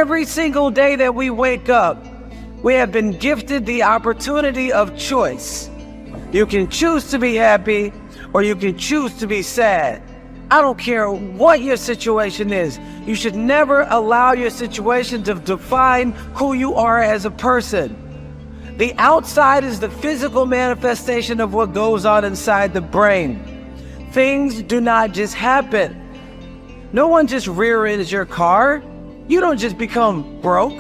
Every single day that we wake up, we have been gifted the opportunity of choice. You can choose to be happy or you can choose to be sad. I don't care what your situation is. You should never allow your situation to define who you are as a person. The outside is the physical manifestation of what goes on inside the brain. Things do not just happen. No one just rear-ends your car. You don't just become broke.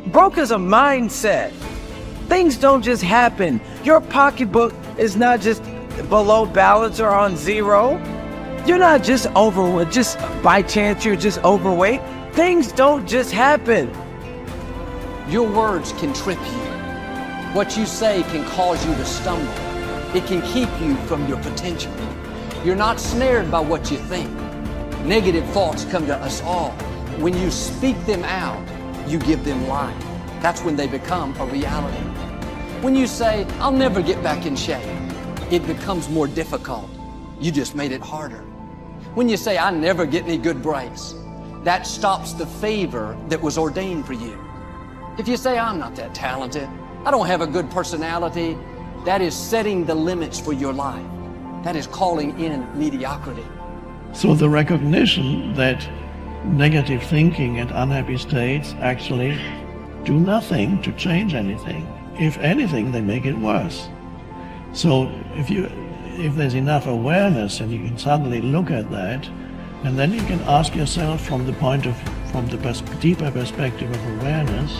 Broke is a mindset. Things don't just happen. Your pocketbook is not just below balance or on zero. You're not just overweight, just by chance you're just overweight. Things don't just happen. Your words can trip you. What you say can cause you to stumble. It can keep you from your potential. You're not snared by what you think. Negative thoughts come to us all. When you speak them out, you give them life. That's when they become a reality. When you say, I'll never get back in shape, it becomes more difficult. You just made it harder. When you say, I never get any good breaks, that stops the favor that was ordained for you. If you say, I'm not that talented, I don't have a good personality, that is setting the limits for your life. That is calling in mediocrity. So the recognition that negative thinking and unhappy states actually do nothing to change anything. If anything, they make it worse. So if there's enough awareness and you can suddenly look at that, and then you can ask yourself from the deeper perspective of awareness,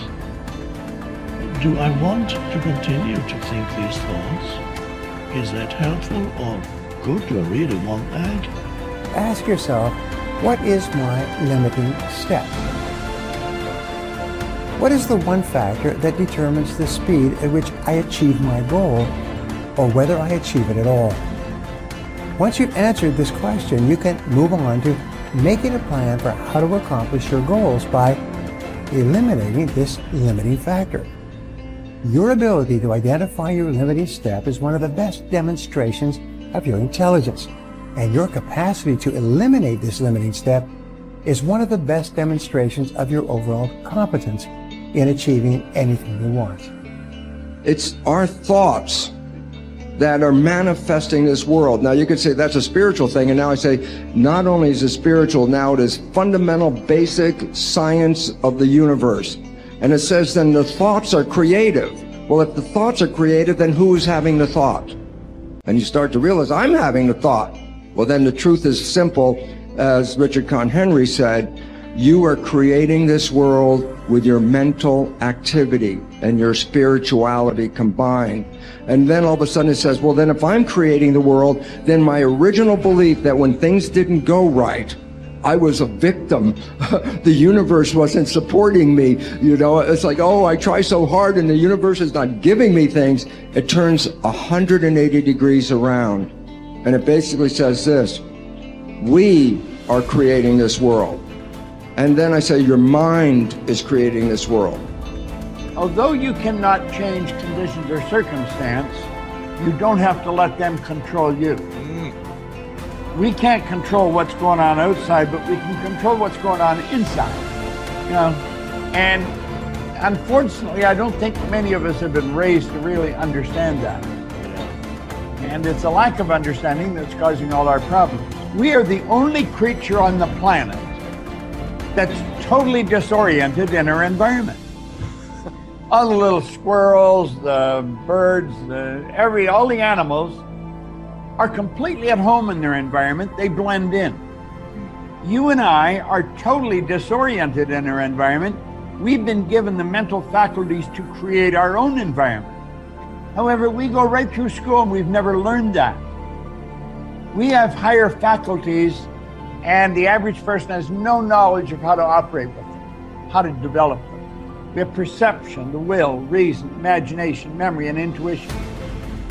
do I want to continue to think these thoughts? Is that helpful or good? Do I really want that? Ask yourself, what is my limiting step? What is the one factor that determines the speed at which I achieve my goal, or whether I achieve it at all? Once you've answered this question, you can move on to making a plan for how to accomplish your goals by eliminating this limiting factor. Your ability to identify your limiting step is one of the best demonstrations of your intelligence, and your capacity to eliminate this limiting step is one of the best demonstrations of your overall competence in achieving anything you want. It's our thoughts that are manifesting this world. Now you could say that's a spiritual thing, and now I say not only is it spiritual, now it is fundamental basic science of the universe. And it says then the thoughts are creative. Well, if the thoughts are creative, then who is having the thought? And you start to realize, I'm having the thought. Well, then the truth is simple. As Richard Conn Henry said, you are creating this world with your mental activity and your spirituality combined. And then all of a sudden it says, well, then if I'm creating the world, then my original belief that when things didn't go right, I was a victim. The universe wasn't supporting me. You know, it's like, oh, I try so hard and the universe is not giving me things. It turns 180 degrees around. And it basically says this: we are creating this world. And then I say your mind is creating this world. Although you cannot change conditions or circumstance, you don't have to let them control you. We can't control what's going on outside, but we can control what's going on inside. You know, and unfortunately, I don't think many of us have been raised to really understand that. And it's a lack of understanding that's causing all our problems. We are the only creature on the planet that's totally disoriented in our environment. All the little squirrels, the birds, all the animals are completely at home in their environment. They blend in. You and I are totally disoriented in our environment. We've been given the mental faculties to create our own environment. However, we go right through school and we've never learned that. We have higher faculties, and the average person has no knowledge of how to operate with them, how to develop them. We have perception, the will, reason, imagination, memory, and intuition.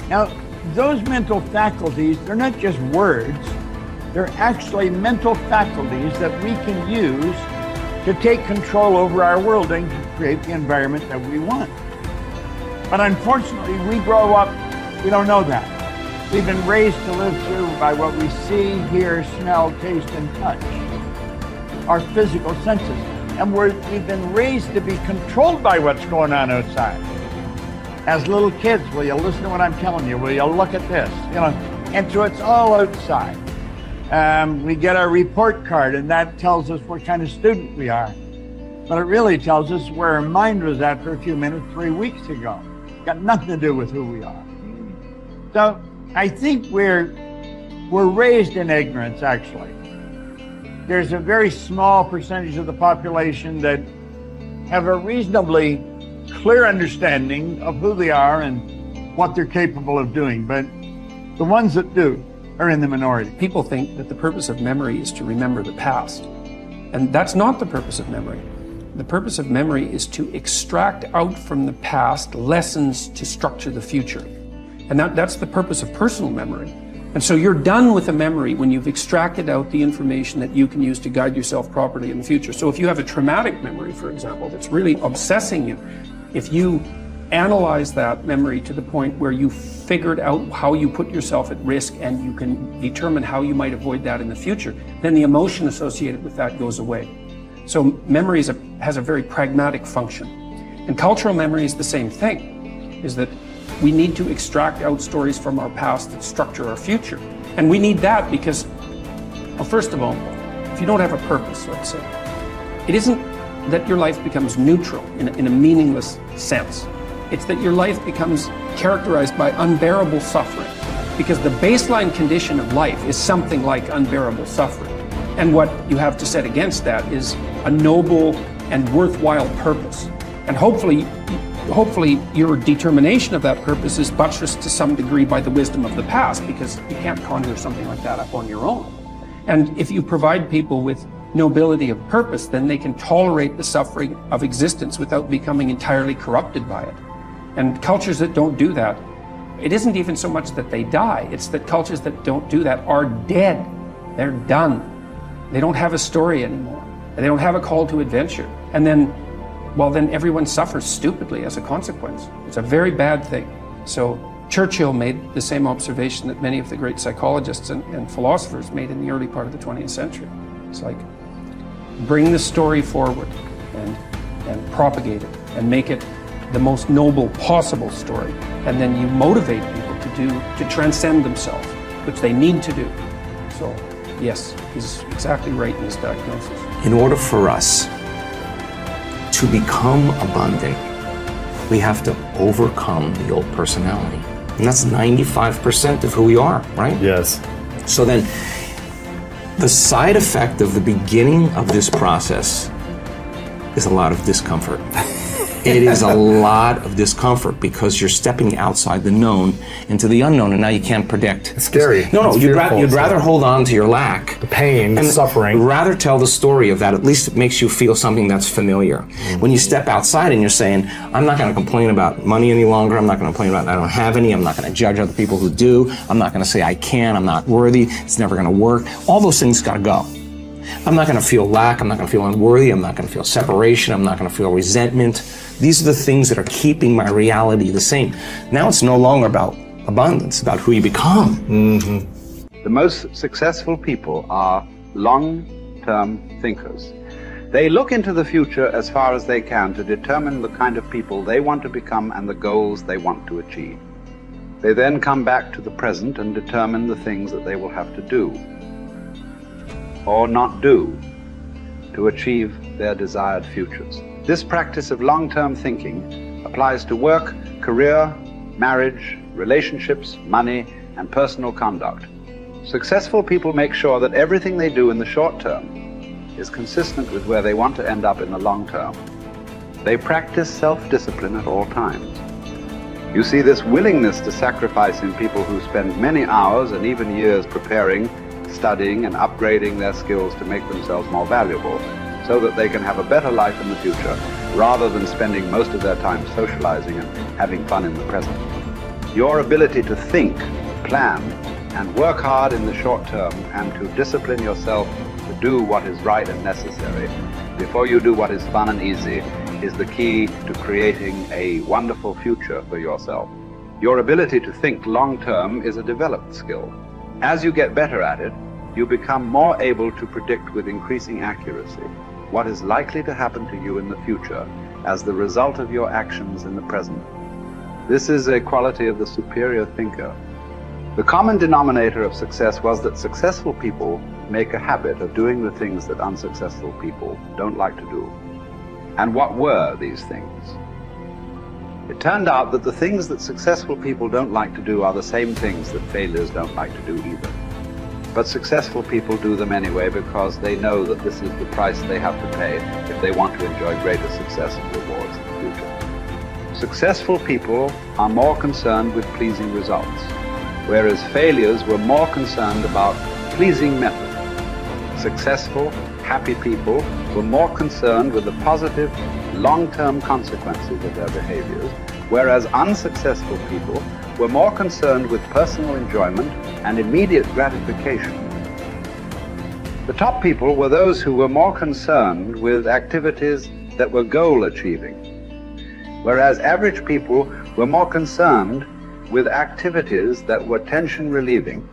Now, those mental faculties, they're not just words, they're actually mental faculties that we can use to take control over our world and to create the environment that we want. But unfortunately, we grow up, we don't know that. We've been raised to live through by what we see, hear, smell, taste, and touch, our physical senses. And we've been raised to be controlled by what's going on outside. As little kids, will you listen to what I'm telling you? Will you look at this? You know, and so it's all outside. We get our report card, and that tells us what kind of student we are. But it really tells us where our mind was at for a few minutes 3 weeks ago. Got nothing to do with who we are. So I think we're raised in ignorance, actually. There's a very small percentage of the population that have a reasonably clear understanding of who they are and what they're capable of doing. But the ones that do are in the minority. People think that the purpose of memory is to remember the past. And that's not the purpose of memory. The purpose of memory is to extract out from the past lessons to structure the future. And that's the purpose of personal memory. And so you're done with a memory when you've extracted out the information that you can use to guide yourself properly in the future. So if you have a traumatic memory, for example, that's really obsessing you, if you analyze that memory to the point where you figured out how you put yourself at risk and you can determine how you might avoid that in the future, then the emotion associated with that goes away. So memory has a very pragmatic function. And cultural memory is the same thing, is that we need to extract out stories from our past that structure our future. And we need that because, well, first of all, if you don't have a purpose, let's say, it isn't that your life becomes neutral in a meaningless sense. It's that your life becomes characterized by unbearable suffering, because the baseline condition of life is something like unbearable suffering. And what you have to set against that is a noble and worthwhile purpose. And hopefully your determination of that purpose is buttressed to some degree by the wisdom of the past, because you can't conjure something like that up on your own. And if you provide people with nobility of purpose, then they can tolerate the suffering of existence without becoming entirely corrupted by it. And cultures that don't do that, it isn't even so much that they die, it's that cultures that don't do that are dead. They're done. They don't have a story anymore. They don't have a call to adventure. And then, well, then everyone suffers stupidly as a consequence. It's a very bad thing. So Churchill made the same observation that many of the great psychologists and philosophers made in the early part of the 20th century. It's like, bring the story forward and propagate it and make it the most noble possible story. And then you motivate people to transcend themselves, which they need to do. So yes, he's exactly right in his diagnosis. In order for us to become abundant, we have to overcome the old personality. And that's 95% of who we are, right? Yes. So then, the side effect of the beginning of this process is a lot of discomfort. It is a lot of discomfort because you're stepping outside the known into the unknown, and now you can't predict. It's scary. No, you'd rather hold on to your lack. The pain, the suffering. Rather tell the story of that. At least it makes you feel something that's familiar. Mm-hmm. When you step outside and you're saying, I'm not going to complain about money any longer. I'm not going to complain about I don't have any. I'm not going to judge other people who do. I'm not going to say I can't. I'm not worthy. It's never going to work. All those things got to go. I'm not going to feel lack. I'm not going to feel unworthy. I'm not going to feel separation. I'm not going to feel resentment. These are the things that are keeping my reality the same. Now it's no longer about abundance, it's about who you become. Mm-hmm. The most successful people are long-term thinkers. They look into the future as far as they can to determine the kind of people they want to become and the goals they want to achieve. They then come back to the present and determine the things that they will have to do or not do to achieve their desired futures. This practice of long-term thinking applies to work, career, marriage, relationships, money, and personal conduct. Successful people make sure that everything they do in the short term is consistent with where they want to end up in the long term. They practice self-discipline at all times. You see this willingness to sacrifice in people who spend many hours and even years preparing, studying, and upgrading their skills to make themselves more valuable, so that they can have a better life in the future, rather than spending most of their time socializing and having fun in the present. Your ability to think, plan, and work hard in the short term, and to discipline yourself to do what is right and necessary before you do what is fun and easy, is the key to creating a wonderful future for yourself. Your ability to think long term is a developed skill. As you get better at it, you become more able to predict with increasing accuracy. what is likely to happen to you in the future as the result of your actions in the present. This is a quality of the superior thinker. The common denominator of success was that successful people make a habit of doing the things that unsuccessful people don't like to do. And what were these things? It turned out that the things that successful people don't like to do are the same things that failures don't like to do either. But successful people do them anyway because they know that this is the price they have to pay if they want to enjoy greater success and rewards in the future. Successful people are more concerned with pleasing results, whereas failures were more concerned about pleasing method. Successful, happy people were more concerned with the positive, long-term consequences of their behaviors, whereas unsuccessful people were more concerned with personal enjoyment and immediate gratification. The top people were those who were more concerned with activities that were goal-achieving, whereas average people were more concerned with activities that were tension-relieving.